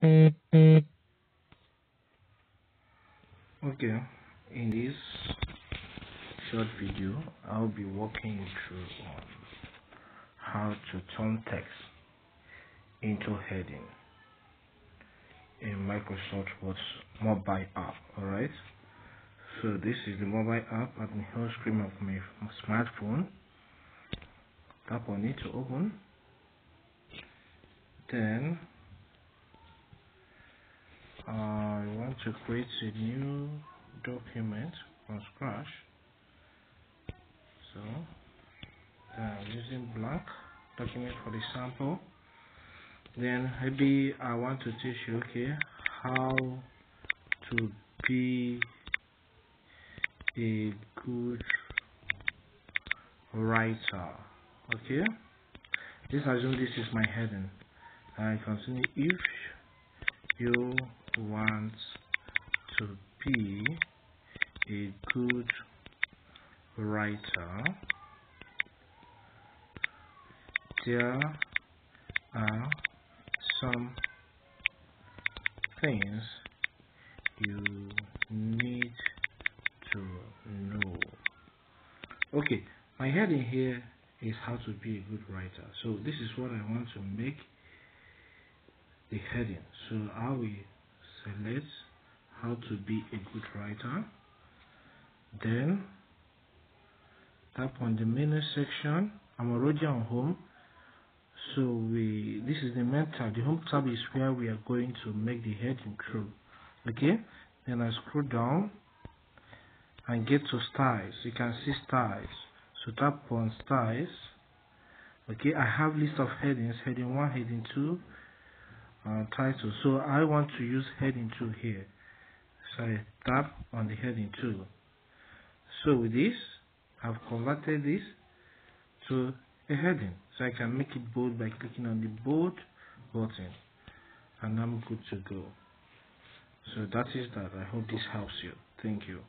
Okay, in this short video, I'll be walking you through on how to turn text into heading in Microsoft Word's mobile app. Alright, so this is the mobile app at the home screen of my smartphone. Tap on it to open. Then I want to create a new document from scratch. So I'm using blank document for the sample. Then maybe I want to teach you, okay, how to be a good writer. Okay, let's assume this is my heading. I continue. If you want to be a good writer, there are some things you need to know. Okay, my heading here is how to be a good writer. So this is what I want to make the heading. So I will select how to be a good writer. Then tap on the menu section. I'm already on home. So this is the main tab. The home tab is where we are going to make the heading through. Okay, then I scroll down and get to styles. You can see styles. So tap on styles. Okay, I have list of headings, heading 1, heading 2, title. So I want to use heading 2 here. So I tap on the heading 2. So with this, I've converted this to a heading. So I can make it bold by clicking on the bold button, and I'm good to go. So that is that. I hope this helps you. Thank you.